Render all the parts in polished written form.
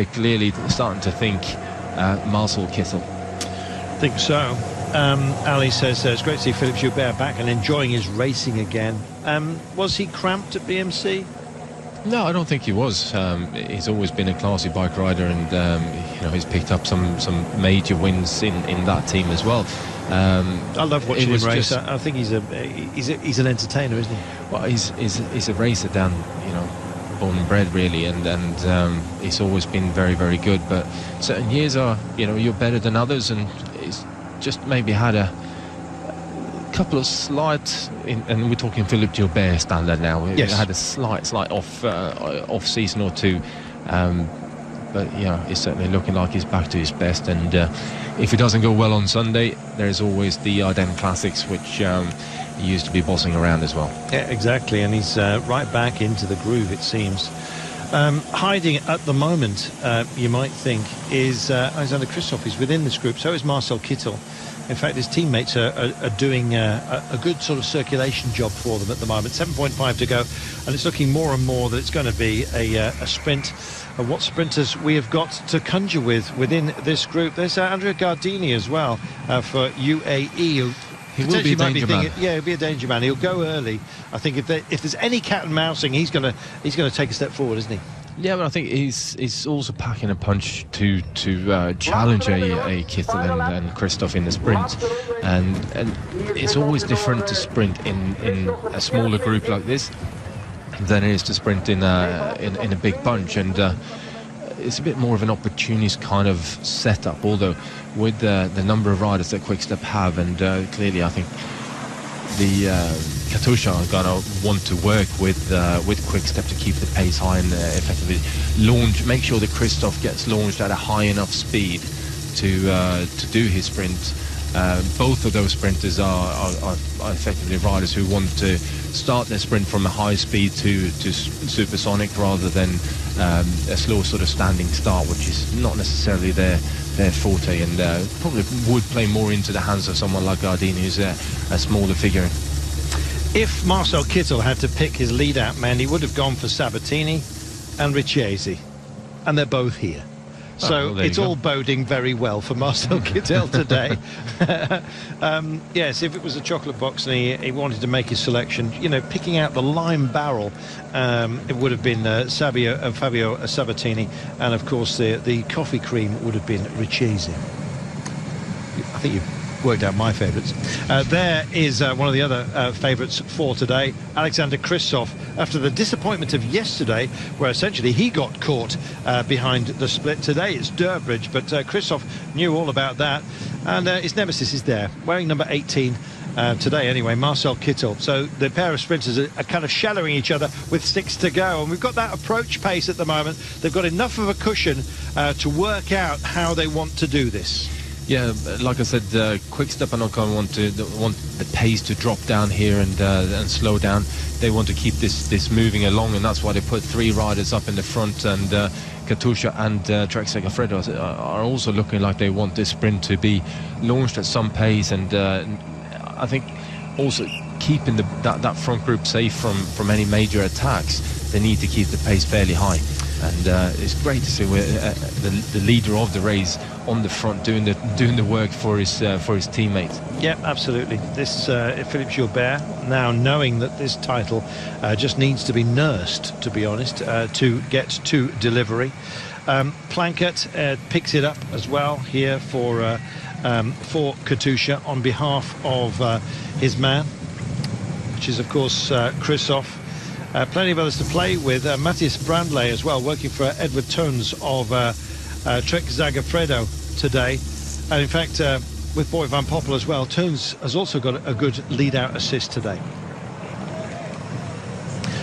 they're clearly starting to think Marcel Kittel. I think so. Ali says it's great to see Philippe Gilbert back and enjoying his racing again. Was he cramped at BMC? No, I don't think he was. He's always been a classy bike rider, and he's picked up some major wins in that team as well. I love watching him race. I think he's an entertainer, isn't he? Well, he's a racer down, born and bred really, and he's always been very, very good. But certain years are, you're better than others, and he's just maybe had a couple of slight, and we're talking Philippe Gilbert standard now. Yes. It had a slight off season or two, but it's certainly looking like he's back to his best. And if it doesn't go well on Sunday, there's always the Ardennes Classics, which he used to be bossing around as well. Yeah, exactly, and he's right back into the groove, it seems. Hiding at the moment, you might think, is Alexander Kristoff. Is within this group, so is Marcel Kittel. In fact, his teammates are doing a good sort of circulation job for them at the moment. 7.5 to go, and it's looking more and more that it's going to be a sprint. What sprinters we have got to conjure with within this group. There's Andrea Gardini as well for UAE. He will be a danger man. Yeah, he'll be a danger man. He'll go early. I think if there's any cat and mousing, he's going to take a step forward, isn't he? Yeah, but I think he's also packing a punch to challenge a Kittel and Kristoff in the sprint, and it's always different to sprint in a smaller group like this than it is to sprint in a big bunch, and it's a bit more of an opportunist kind of setup. Although with the number of riders that Quick-Step have, and clearly I think the Katusha are going to want to work with Quick-Step to keep the pace high and effectively make sure that Kristoff gets launched at a high enough speed to do his sprint. Both of those sprinters are effectively riders who want to start their sprint from a high speed to supersonic, rather than a slow sort of standing start, which is not necessarily their forte, and probably would play more into the hands of someone like Gardini, who's a smaller figure. If Marcel Kittel had to pick his lead-out man, he would have gone for Sabatini and Richesi, and they're both here. So it's all boding very well for Marcel Kittel today. Yes, if it was a chocolate box and he wanted to make his selection, picking out the lime barrel, it would have been Fabio Sabatini, and of course the coffee cream would have been Richesi. I think you've worked out my favourites. There is one of the other favourites for today, Alexander Kristoff, after the disappointment of yesterday, where essentially he got caught behind the split. Today it's Durbridge, but Kristoff knew all about that, and his nemesis is there, wearing number 18 today anyway, Marcel Kittel. So the pair of sprinters are kind of shadowing each other with 6 to go, and we've got that approach pace at the moment. They've got enough of a cushion to work out how they want to do this. Yeah, like I said, Quick-Step are not going to want the pace to drop down here and slow down. They want to keep this moving along, and that's why they put 3 riders up in the front, and Katusha and Trek Segafredo are also looking like they want this sprint to be launched at some pace, and I think also keeping that front group safe from any major attacks. They need to keep the pace fairly high, and it's great to see the leader of the race on the front doing the work for his teammates. Yeah, absolutely. This Philippe Gilbert, now knowing that this title just needs to be nursed, to be honest, to get to delivery. Plankett picks it up as well here for Katusha on behalf of his man, which is of course Kristoff. Plenty of others to play with. Matthias Brandley as well, working for Edward Tones of Trek Segafredo today, and in fact with Boy Van Poppel as well. Tones has also got a good lead-out assist today.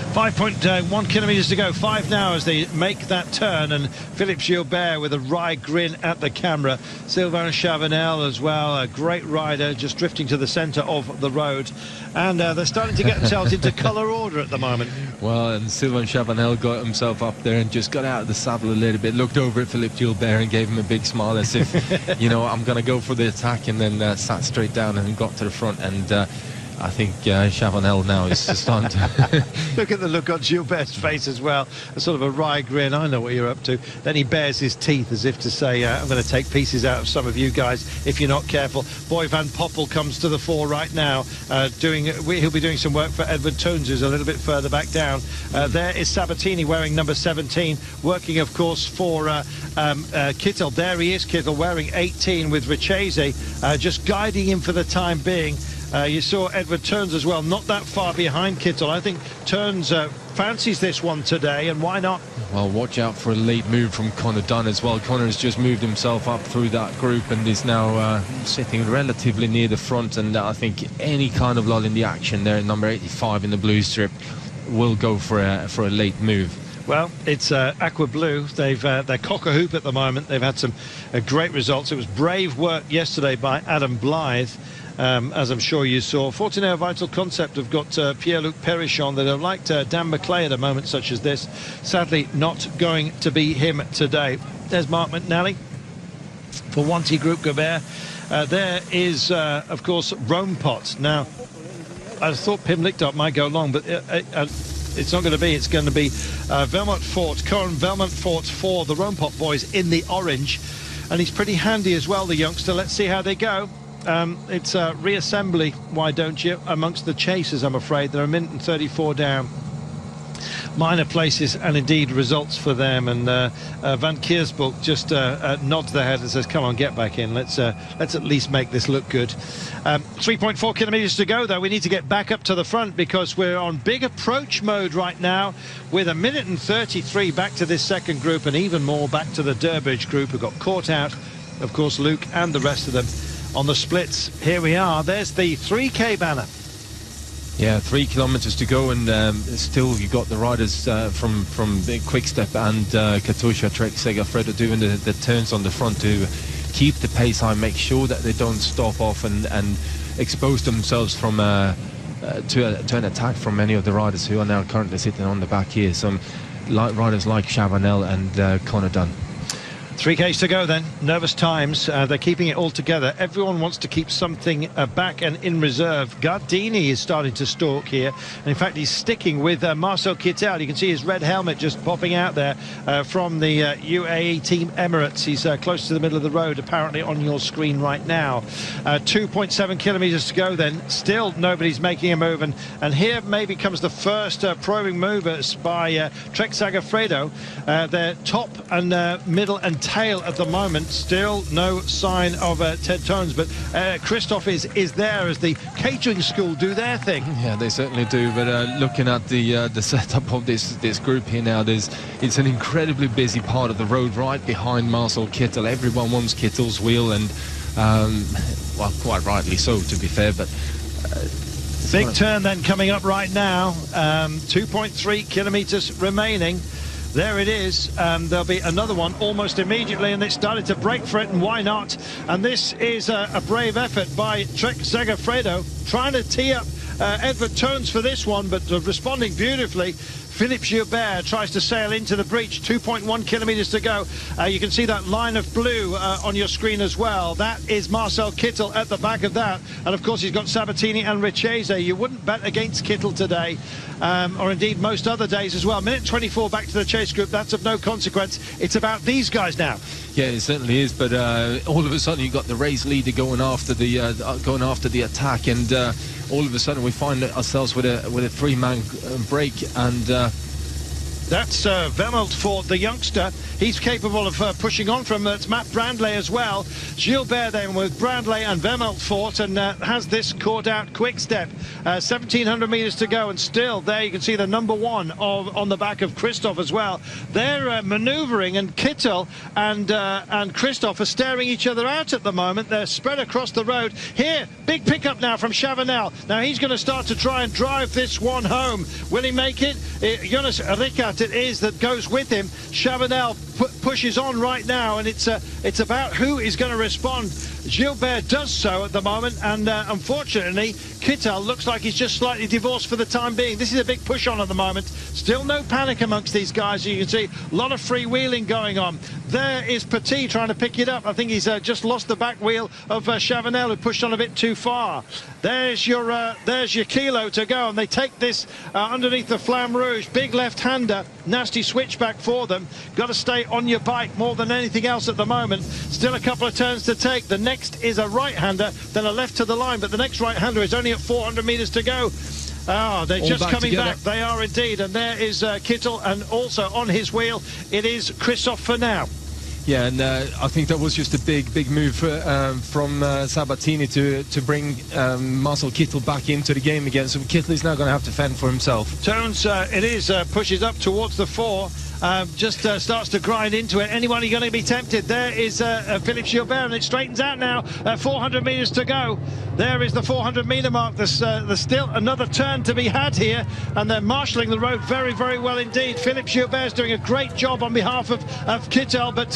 5.1 kilometres to go, 5 now as they make that turn, and Philippe Gilbert with a wry grin at the camera. Sylvain Chavanel as well, a great rider, just drifting to the centre of the road, and they're starting to get themselves into colour order at the moment. Well, and Sylvain Chavanel got himself up there and just got out of the saddle a little bit, looked over at Philippe Gilbert and gave him a big smile, as if I'm going to go for the attack, and then sat straight down and got to the front. And I think Chavanel now is starting to... Look at the look on Gilbert's face as well. A sort of a wry grin. I know what you're up to. Then he bares his teeth as if to say, I'm going to take pieces out of some of you guys if you're not careful. Boy Van Poppel comes to the fore right now. He'll be doing some work for Edward Toons, who's a little bit further back down. There is Sabatini wearing number 17, working, of course, for Kittel. There he is, Kittel, wearing 18 with Richese, just guiding him for the time being. You saw Edward Toons as well, not that far behind Kittel. I think Toons fancies this one today, and why not? Well, watch out for a late move from Connor Dunn as well. Connor has just moved himself up through that group and is now sitting relatively near the front, and I think any kind of lull in the action there, number 85 in the blue strip, will go for a late move. Well, it's Aqua Blue. They're cock-a-hoop at the moment. They've had some great results. It was brave work yesterday by Adam Blythe. As I'm sure you saw. Fortunaire Vital Concept have got Pierre-Luc Perichon. They'd have liked Dan McClay at a moment such as this. Sadly, not going to be him today. There's Mark McNally for Wanty Group Gobert. There is, of course, Rome Pot. Now, I thought Pim Lichtart might go long, but it's not going to be. It's going to be Velmont Fort, Coran Velmont Fort for the Rome Pot boys in the orange. And he's pretty handy as well, the youngster. Let's see how they go. It's a reassembly, why don't you, amongst the chasers, I'm afraid. They're a minute and 34 down. Minor places and indeed results for them, and Van Kiersbroek just nods their head and says, come on, get back in, let's at least make this look good. 3.4 kilometers to go, though. We need to get back up to the front because we're on big approach mode right now, with a minute and 33 back to this second group, and even more back to the Durbridge group, who got caught out, of course, Luke and the rest of them on the splits. Here we are. There's the 3K banner. Yeah, 3 kilometers to go, and still you got the riders from the Quick-Step and Katusha, Trek, Segafredo doing the turns on the front to keep the pace high, make sure that they don't stop off and expose themselves from to an attack from many of the riders who are now currently sitting on the back here. Some riders like Chavanel and Connor Dunn. 3Ks to go then. Nervous times. They're keeping it all together. Everyone wants to keep something back and in reserve. Gardini is starting to stalk here. And in fact, he's sticking with Marcel Kittel. You can see his red helmet just popping out there from the UAE Team Emirates. He's close to the middle of the road, apparently on your screen right now. 2.7 kilometers to go then. Still nobody's making a move. And here maybe comes the first probing movers by Trek Segafredo. They're top and middle and tail at the moment. Still no sign of Ted Toons, but Kristoff is there as the catering school do their thing. Yeah, they certainly do. But looking at the setup of this group here now, it's an incredibly busy part of the road right behind Marcel Kittel. Everyone wants Kittel's wheel, and well, quite rightly so, to be fair. But big turn then coming up right now. 2.3 kilometers remaining. There it is. There'll be another one almost immediately, and it started to break for it, and why not? And this is a brave effort by Trek Segafredo, trying to tee up Edward Toons for this one, but responding beautifully. Philippe Gilbert tries to sail into the breach. 2.1 kilometers to go. You can see that line of blue on your screen as well. That is Marcel Kittel at the back of that. And of course, he's got Sabatini and Richese. You wouldn't bet against Kittel today, or indeed most other days as well. Minute 24 back to the chase group. That's of no consequence. It's about these guys now. Yeah, it certainly is. But all of a sudden, you've got the race leader going after the attack, and all of a sudden we find ourselves with a three-man break, and that's Vermelt for the youngster. He's capable of pushing on from it's Matt Brandley as well. Gilbert then with Brandley and Vermelt Fort, and has this caught out Quick-Step. 1,700 meters to go, and still there you can see the number one on the back of Kristoff as well. They're maneuvering, and Kittel and Kristoff are staring each other out at the moment. They're spread across the road. Here, big pickup now from Chavanel. Now he's going to start to try and drive this one home. Will he make it? Jonas Rickert it is that goes with him. Chavanel pushes on right now, and it's about who is going to respond. Gilbert does so at the moment, and unfortunately Kittel looks like he's just slightly divorced for the time being. This is a big push on at the moment. Still no panic amongst these guys. You can see a lot of freewheeling going on. There is Petit trying to pick it up. I think he's just lost the back wheel of Chavanel, who pushed on a bit too far. There's your Kilo to go, and they take this underneath the Flamme Rouge. Big left-hander, nasty switchback for them. Got to stay on your bike more than anything else at the moment. Still a couple of turns to take. The next is a right-hander, then a left to the line, but the next right-hander is only at 400 metres to go. Oh, they're all just coming together. Back. They are indeed, and there is Kittel, and also on his wheel it is Kristoff for now. Yeah, and I think that was just a big move from Sabatini to bring Marcel Kittel back into the game again. So Kittel is now going to have to fend for himself. Turns, it is, pushes up towards the 4. Just starts to grind into it. Anyone going to be tempted? There is Philippe Gilbert, and it straightens out now. 400 metres to go. There is the 400-metre mark. There's still another turn to be had here, and they're marshalling the road very, very well indeed. Philippe Gilbert's doing a great job on behalf of Kittel, but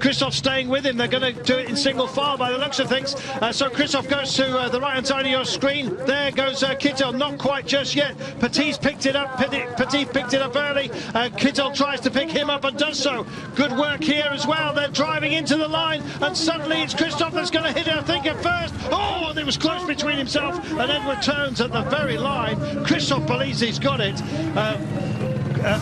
Kristoff staying with him. They're going to do it in single file by the looks of things. So Kristoff goes to the right-hand side of your screen. There goes Kittel, not quite just yet. Petit's picked it up. Petit picked it up early. Kittel tries to pick him up and does so. Good work here as well. They're driving into the line, and suddenly it's Kristoff that's going to hit it, I think, at first. Oh, and it was close between himself and Edward Turns at the very line. Kristoff believes he's got it.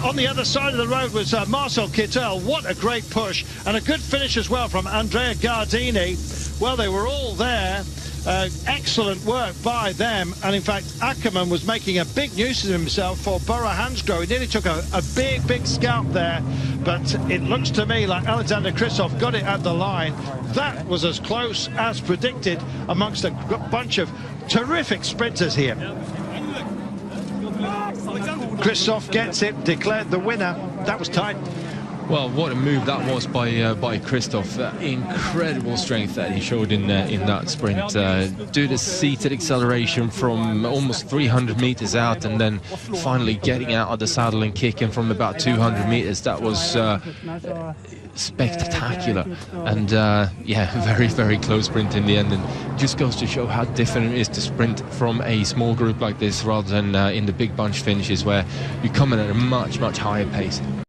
On the other side of the road was Marcel Kittel. What a great push, and a good finish as well from Andrea Gardini. Well, they were all there. Excellent work by them, and in fact Ackermann was making a big nuisance of himself for Borough Hansgrohe. He nearly took a big scalp there, but it looks to me like Alexander Kristoff got it at the line. That was as close as predicted amongst a bunch of terrific sprinters here. Kristoff gets it, declared the winner. That was tight. Well, what a move that was by Kristoff. Incredible strength that he showed in that sprint. Do the seated acceleration from almost 300 meters out, and then finally getting out of the saddle and kicking from about 200 meters. That was spectacular, and yeah, very close sprint in the end, and just goes to show how different it is to sprint from a small group like this rather than in the big bunch finishes where you come in at a much higher pace.